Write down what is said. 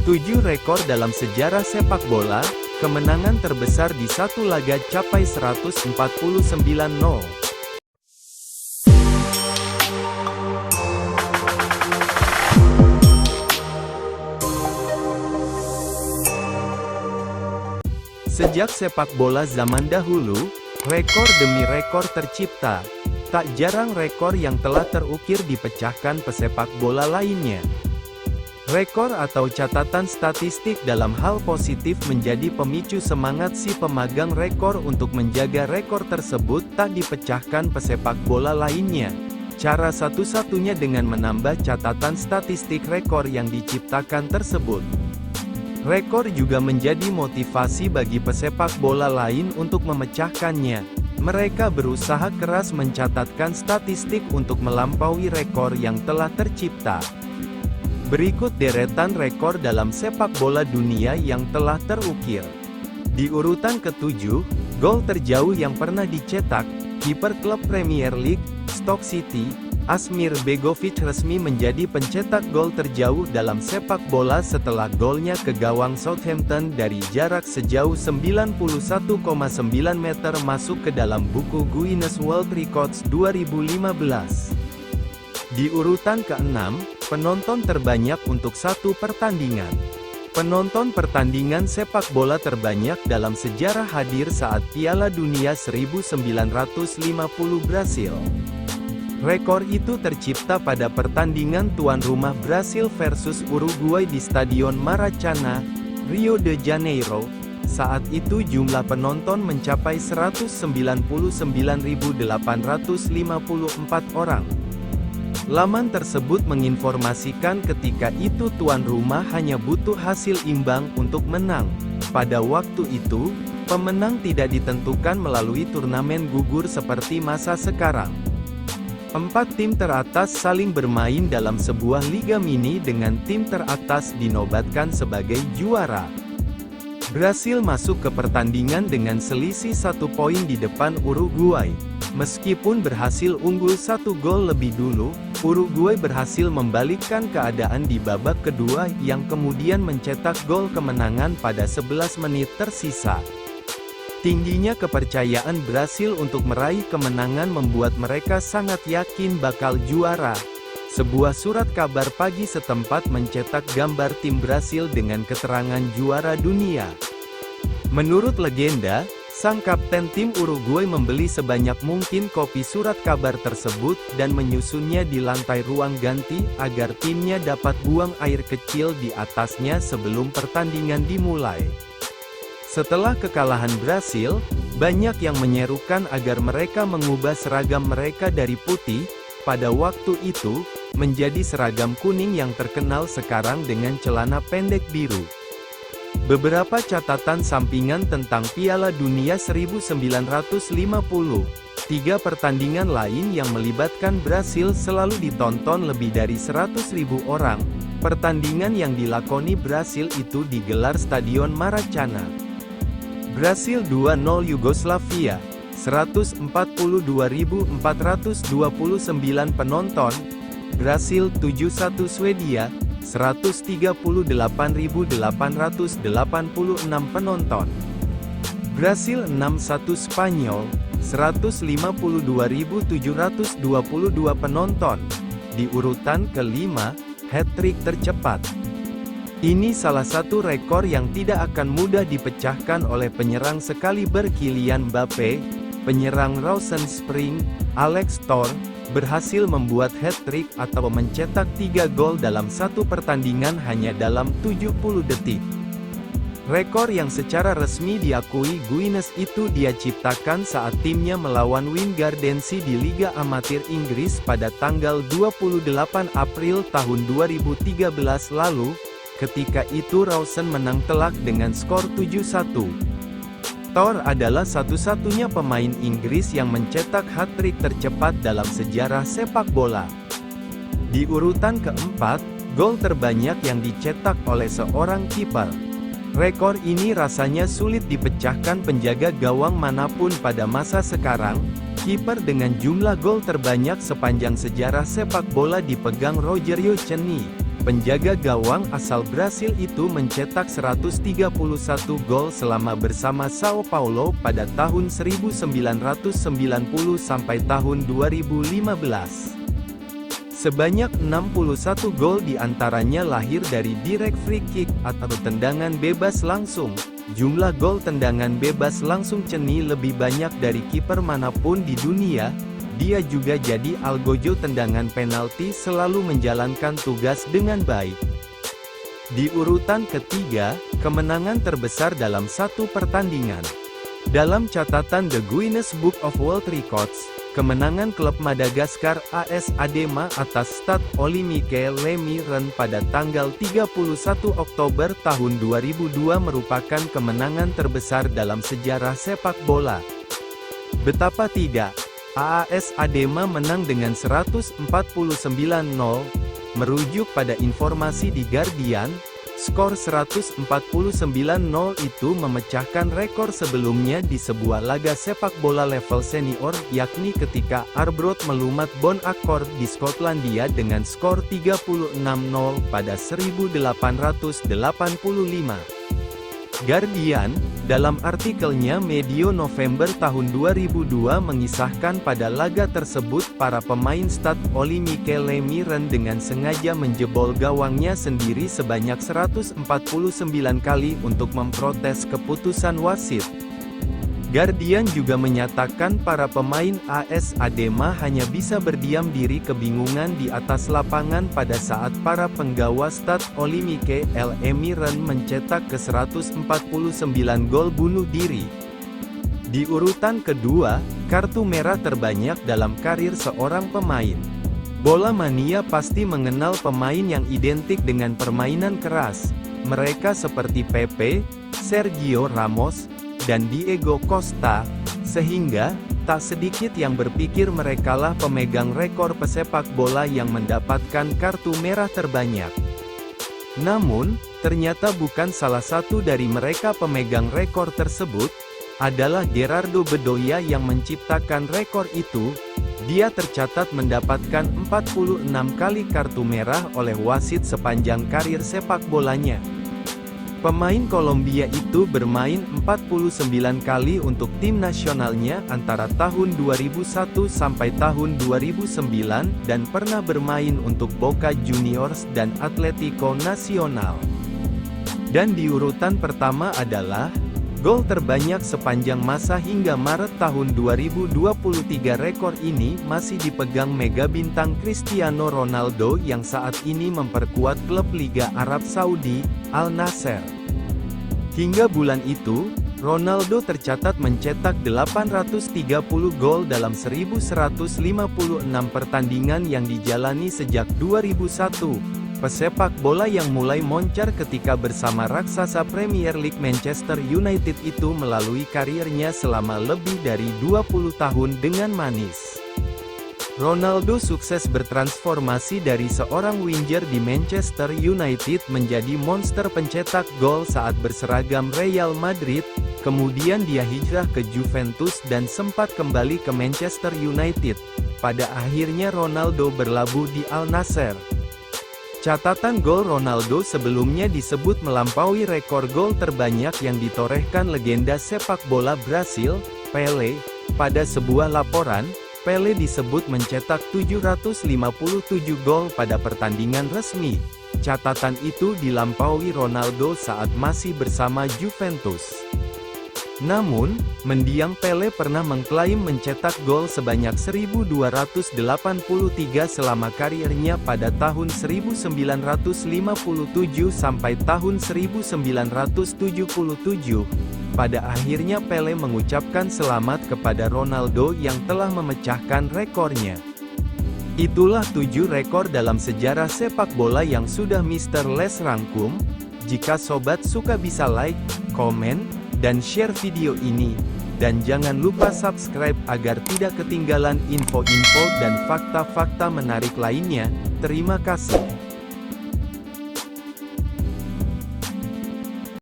7 rekor dalam sejarah sepak bola, kemenangan terbesar di satu laga capai 149-0. Sejak sepak bola zaman dahulu, rekor demi rekor tercipta. Tak jarang rekor yang telah terukir dipecahkan pesepak bola lainnya. Rekor atau catatan statistik dalam hal positif menjadi pemicu semangat si pemegang rekor untuk menjaga rekor tersebut tak dipecahkan pesepak bola lainnya. Cara satu-satunya dengan menambah catatan statistik rekor yang diciptakan tersebut. Rekor juga menjadi motivasi bagi pesepak bola lain untuk memecahkannya. Mereka berusaha keras mencatatkan statistik untuk melampaui rekor yang telah tercipta. Berikut deretan rekor dalam sepak bola dunia yang telah terukir. Di urutan ke-7, gol terjauh yang pernah dicetak, kiper klub Premier League, Stoke City, Asmir Begovic resmi menjadi pencetak gol terjauh dalam sepak bola setelah golnya ke gawang Southampton dari jarak sejauh 91,9 meter masuk ke dalam buku Guinness World Records 2015. Di urutan ke-6, penonton terbanyak untuk satu pertandingan. Penonton pertandingan sepak bola terbanyak dalam sejarah hadir saat Piala Dunia 1950 Brasil. Rekor itu tercipta pada pertandingan tuan rumah Brasil versus Uruguay di Stadion Maracana, Rio de Janeiro. Saat itu jumlah penonton mencapai 199.854 orang. Laman tersebut menginformasikan ketika itu tuan rumah hanya butuh hasil imbang untuk menang. Pada waktu itu, pemenang tidak ditentukan melalui turnamen gugur seperti masa sekarang. 4 tim teratas saling bermain dalam sebuah liga mini dengan tim teratas dinobatkan sebagai juara. Brasil masuk ke pertandingan dengan selisih 1 poin di depan Uruguay. Meskipun berhasil unggul 1 gol lebih dulu, Uruguay berhasil membalikkan keadaan di babak kedua yang kemudian mencetak gol kemenangan pada 11 menit tersisa. Tingginya kepercayaan Brasil untuk meraih kemenangan membuat mereka sangat yakin bakal juara. Sebuah surat kabar pagi setempat mencetak gambar tim Brasil dengan keterangan juara dunia. Menurut legenda, sang kapten tim Uruguay membeli sebanyak mungkin kopi surat kabar tersebut dan menyusunnya di lantai ruang ganti agar timnya dapat buang air kecil di atasnya sebelum pertandingan dimulai. Setelah kekalahan Brasil, banyak yang menyerukan agar mereka mengubah seragam mereka dari putih, pada waktu itu, menjadi seragam kuning yang terkenal sekarang dengan celana pendek biru. Beberapa catatan sampingan tentang Piala Dunia 1950. 3 pertandingan lain yang melibatkan Brasil selalu ditonton lebih dari 100.000 orang. Pertandingan yang dilakoni Brasil itu digelar Stadion Maracana. Brasil 2-0 Yugoslavia, 142.429 penonton. Brasil 7-1 Swedia, 138.886 penonton. Brasil 6-1 Spanyol, 152.722 penonton. Di urutan ke-5, hat-trick tercepat. Ini salah satu rekor yang tidak akan mudah dipecahkan oleh penyerang sekaliber Kylian Mbappe. Penyerang Rosenspring, Alex Thor, berhasil membuat hat-trick atau mencetak 3 gol dalam satu pertandingan hanya dalam 70 detik. Rekor yang secara resmi diakui Guinness itu dia ciptakan saat timnya melawan Wingardensi di Liga Amatir Inggris pada tanggal 28 April tahun 2013 lalu. Ketika itu Rosen menang telak dengan skor 7-1. Thor adalah satu-satunya pemain Inggris yang mencetak hat-trick tercepat dalam sejarah sepak bola. Di urutan keempat, gol terbanyak yang dicetak oleh seorang kiper. Rekor ini rasanya sulit dipecahkan penjaga gawang manapun pada masa sekarang. Kiper dengan jumlah gol terbanyak sepanjang sejarah sepak bola dipegang Rogerio Ceni. penjaga gawang asal Brasil itu mencetak 131 gol selama bersama Sao Paulo pada tahun 1990 sampai tahun 2015. Sebanyak 61 gol diantaranya lahir dari direct free kick atau tendangan bebas langsung. Jumlah gol tendangan bebas langsung Ceni lebih banyak dari kiper manapun di dunia. Dia juga jadi algojo tendangan penalti, selalu menjalankan tugas dengan baik. Di urutan ketiga, kemenangan terbesar dalam satu pertandingan. Dalam catatan The Guinness Book of World Records, kemenangan klub Madagaskar AS Adema atas Stade Olympique Le Miren pada tanggal 31 Oktober tahun 2002 merupakan kemenangan terbesar dalam sejarah sepak bola. Betapa tidak, AAS Adema menang dengan 149-0. Merujuk pada informasi di Guardian, skor 149-0 itu memecahkan rekor sebelumnya di sebuah laga sepak bola level senior, yakni ketika Arbroath melumat Bon Accord di Skotlandia dengan skor 36-0 pada 1885. Guardian, dalam artikelnya medio November tahun 2002 mengisahkan pada laga tersebut para pemain Stade Olympique Le Miren dengan sengaja menjebol gawangnya sendiri sebanyak 149 kali untuk memprotes keputusan wasit. Guardian juga menyatakan para pemain AS Adema hanya bisa berdiam diri kebingungan di atas lapangan pada saat para penggawa Stade Olympique Le Miren mencetak ke-149 gol bunuh diri. Di urutan kedua, kartu merah terbanyak dalam karir seorang pemain. Bola mania pasti mengenal pemain yang identik dengan permainan keras. Mereka seperti Pepe, Sergio Ramos, dan Diego Costa, sehingga tak sedikit yang berpikir merekalah pemegang rekor pesepak bola yang mendapatkan kartu merah terbanyak. Namun, ternyata bukan salah satu dari mereka pemegang rekor tersebut, adalah Gerardo Bedoya yang menciptakan rekor itu. Dia tercatat mendapatkan 46 kali kartu merah oleh wasit sepanjang karir sepak bolanya. Pemain Kolombia itu bermain 49 kali untuk tim nasionalnya antara tahun 2001 sampai tahun 2009 dan pernah bermain untuk Boca Juniors dan Atlético Nacional. Dan di urutan pertama adalah gol terbanyak sepanjang masa hingga Maret tahun 2023. Rekor ini masih dipegang mega bintang Cristiano Ronaldo yang saat ini memperkuat klub Liga Arab Saudi, Al Nassr. Hingga bulan itu, Ronaldo tercatat mencetak 830 gol dalam 1156 pertandingan yang dijalani sejak 2001. Pesepak bola yang mulai moncar ketika bersama raksasa Premier League Manchester United itu melalui karirnya selama lebih dari 20 tahun dengan manis. Ronaldo sukses bertransformasi dari seorang winger di Manchester United menjadi monster pencetak gol saat berseragam Real Madrid, kemudian dia hijrah ke Juventus dan sempat kembali ke Manchester United. Pada akhirnya Ronaldo berlabuh di Al Nassr. Catatan gol Ronaldo sebelumnya disebut melampaui rekor gol terbanyak yang ditorehkan legenda sepak bola Brasil, Pelé. Pada sebuah laporan, Pelé disebut mencetak 757 gol pada pertandingan resmi. Catatan itu dilampaui Ronaldo saat masih bersama Juventus. Namun, mendiang Pelé pernah mengklaim mencetak gol sebanyak 1283 selama karirnya pada tahun 1957 sampai tahun 1977. Pada akhirnya Pelé mengucapkan selamat kepada Ronaldo yang telah memecahkan rekornya. Itulah 7 rekor dalam sejarah sepak bola yang sudah Mr. Les rangkum. Jika sobat suka bisa like, komen, dan share video ini. Dan jangan lupa subscribe agar tidak ketinggalan info-info dan fakta-fakta menarik lainnya. Terima kasih.